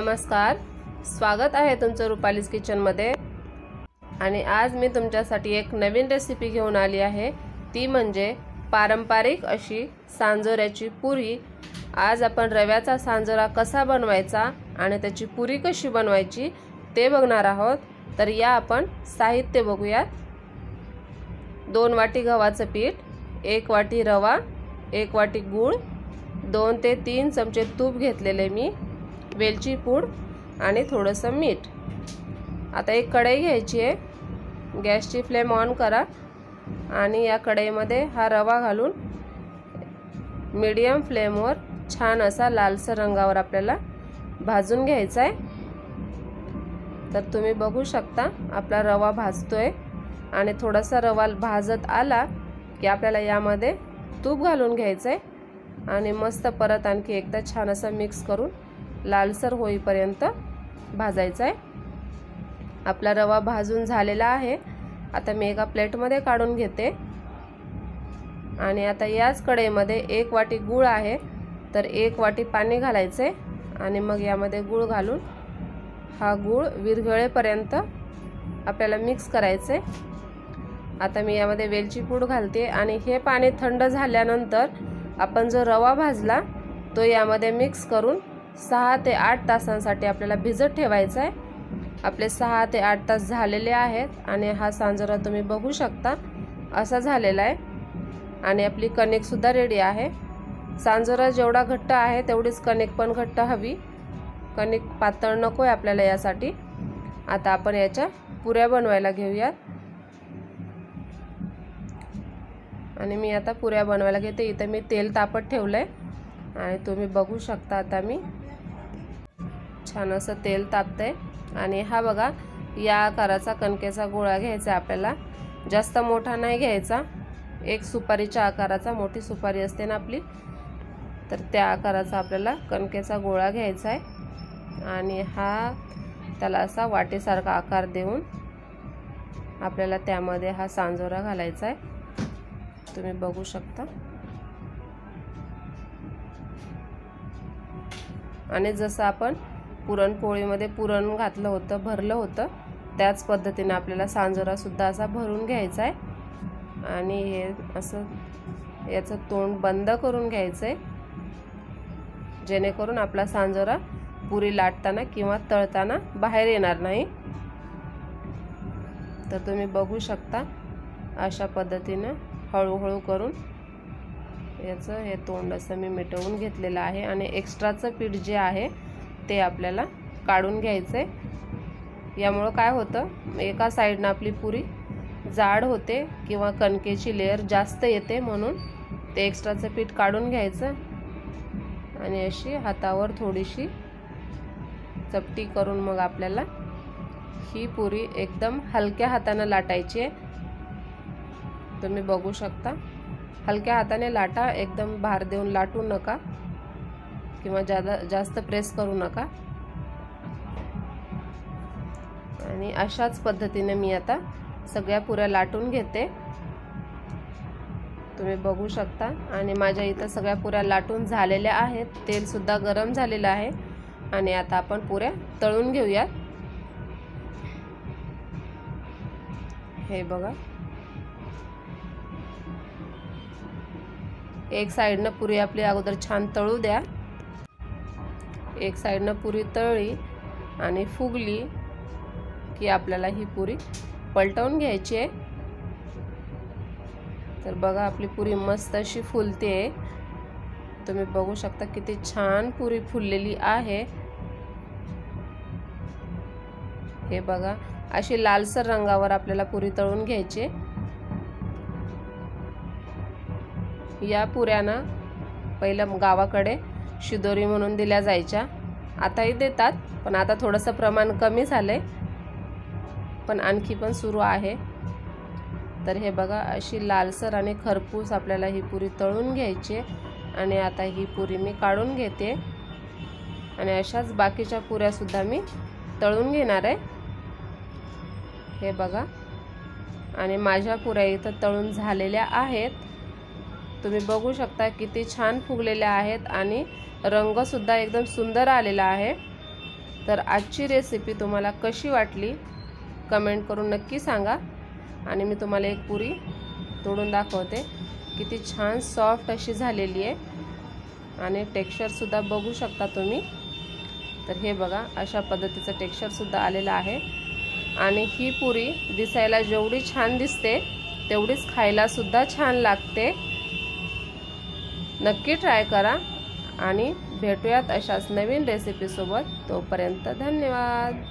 नमस्कार, स्वागत आहे तुमचं रुपालीज किचनमध्ये। आणि आज मी तुमच्यासाठी एक नवीन रेसिपी घेऊन आली आहे, ती म्हणजे पारंपरिक अशी सांजोऱ्याची पुरी। आज आपण रव्याचा सांजोरा कसा बनवायचा आणि त्याची पुरी कशी बनवायची ते बघणार आहोत। तर या आपण साहित्य बघूयात। 2 वाटी गव्हाचं पीठ, 1 वाटी रवा, 1 वाटी गूळ, 2 ते 3 चमचे तूप घेतलेले मी, वेलची पूड आणि थोडंसं मीठ। आता एक कढई घ्यायची आहे, गॅसची फ्लेम ऑन करा आणि या कढईमध्ये हा रवा घालून मीडियम फ्लेमवर छान असा लालसर रंगावर आपल्याला भाजून घ्यायचा आहे। तर तुम्ही बघू शकता आपला रवा भाजतोय आणि थोडासा रवा भाजत आला की आपल्याला यामध्ये तूप घालून घ्यायचं आहे आणि मस्त परत आणखी एकदा छान असं मिक्स करून लालसर होईपर्यंत भाजायचा आहे। आपला रवा भाजून झालेला आहे। आता मी एका प्लेटमध्ये काढून घेते आणि आता याच कढईमध्ये 1 वाटी गूळ आहे, तर 1 वाटी पाणी घालायचे आणि मग यामध्ये गूळ घालून हा गूळ विरघळेपर्यंत आपल्याला मिक्स करायचे। आता मी यामध्ये वेलची पूड घालते आणि हे पाणी थंड झाल्यानंतर आपण जो रवा भाजला तो यामध्ये मिक्स करून 6 ते 8 तासांसाठी आपल्याला भिजत ठेवायचा आहे। आपले 6 ते 8 तास झालेले आहेत आणि हा सांजोरा तुम्ही बघू शकता असा झालेला आहे आणि आपली कणिक सुद्धा रेडी आहे। सांजोरा जेवढा घट्ट आहे तेवढीच कणिक पण घट्ट हवी, कणिक पातळ नकोय आपल्याला यासाठी। आता आपण याच्या पुऱ्या बनवायला घेऊयात आणि मी आता पुऱ्या बनवायला घेते। इथे मी तेल तापत ठेवलंय आणि तुम्ही बघू शकता आता मी छान असं तेल तापतंय आणि हा बघा या आकाराचा कणकेचा गोळा घ्यायचा आपल्याला, जास्त मोठा नाही घ्यायचा। एक सुपारीच्या आकाराचा, मोठी सुपारी असते ना आपली, तर त्या आकाराचा आपल्याला कणकेचा गोळा घ्यायचा आहे आणि हा त्याला असा वाटीसारखा आकार देऊन आपल्याला त्यामध्ये हा सांजोरा घालायचा आहे। तुम्ही बघू शकता आणि जसं आपण पुरणपोळीमध्ये पुरण घातलं होतं, भरलं होतं, त्याच पद्धतीने आपल्याला सांजोरा सुद्धा असा भरून घ्यायचा आहे आणि हे असं याचं तोंड बंद करून घ्यायचं आहे, जेणेकरून आपला सांजोरा पुरी लाटताना किंवा तळताना बाहेर येणार नाही। तर तुम्ही बघू शकता अशा पद्धतीने हळूहळू करून याचं हे तोंड असं मी मिटवून घेतलेलं आहे आणि एक्स्ट्राचं पीठ जे आहे ते आपल्याला काढून घ्यायचं आहे। यामुळे काय होतं, एका साईडनं आपली पुरी जाड होते किंवा कणकेची लेयर जास्त येते, म्हणून ते एक्स्ट्राचं पीठ काढून घ्यायचं आणि अशी हातावर थोडीशी चपटी करून मग आपल्याला ही पुरी एकदम हलक्या हाताने लाटायची आहे। तुम्ही बघू शकता हलक्या हाताने लाटा, एकदम भार देऊन लाटू नका किंवा जास्त प्रेस करू नका। आणि अशाच पद्धतीने मी आता सगळ्या पुऱ्या लाटून घेते, तुम्ही बघू शकता। आणि माझ्या इथं सगळ्या पुऱ्या लाटून झालेल्या आहेत, तेल सुद्धा गरम झालेलं आहे आणि आता आपण पुऱ्या तळून घेऊयात। हे बघा, एक साइडनं पुरी आपली अगोदर छान तळू द्या। एक साइडनं पुरी तळली आणि फुगली की आपल्याला ही पुरी पलटवून घ्यायची आहे। तर बघा आपली पुरी मस्त अशी फुलते, तुम्ही बघू शकता किती छान पुरी फुललेली आहे। हे बघा अशी लालसर रंगावर आपल्याला पुरी तळून घ्यायची। या पुऱ्यांना पहिलं गावाकडे शिदोरी म्हणून दिल्या जायच्या, आताही देतात पण आता थोडंसं प्रमाण कमी झालंय, पण आणखी पण सुरू आहे। तर हे बघा अशी लालसर आणि खरपूस आपल्याला ही पुरी तळून घ्यायची आणि आता ही पुरी मी काढून घेते आणि अशाच बाकीच्या पुऱ्या सुद्धा मी तळून घेणार आहे। हे बघा आणि माझ्या पुऱ्या इथं तळून झालेल्या आहेत, तुम्ही बघू शकता किती छान फुगलेल्या आहेत आणि रंग सुद्धा एकदम सुंदर आलेला आहे। तर आजची रेसिपी तुम्हाला कशी वाटली कमेंट करून नक्की सांगा। आणि मी तुम्हाला एक पुरी तोडून दाखवते, किती छान सॉफ्ट अशी झालेली आहे आणि टेक्स्चरसुद्धा बघू शकता तुम्ही। तर हे बघा, अशा पद्धतीचं टेक्स्चरसुद्धा आलेलं आहे। आणि ही पुरी दिसायला जेवढी छान दिसते तेवढीच खायलासुद्धा छान लागते। नक्की ट्राय करा आणि भेटूयात अशाच नवीन रेसिपीसोबत। तोपर्यंत धन्यवाद।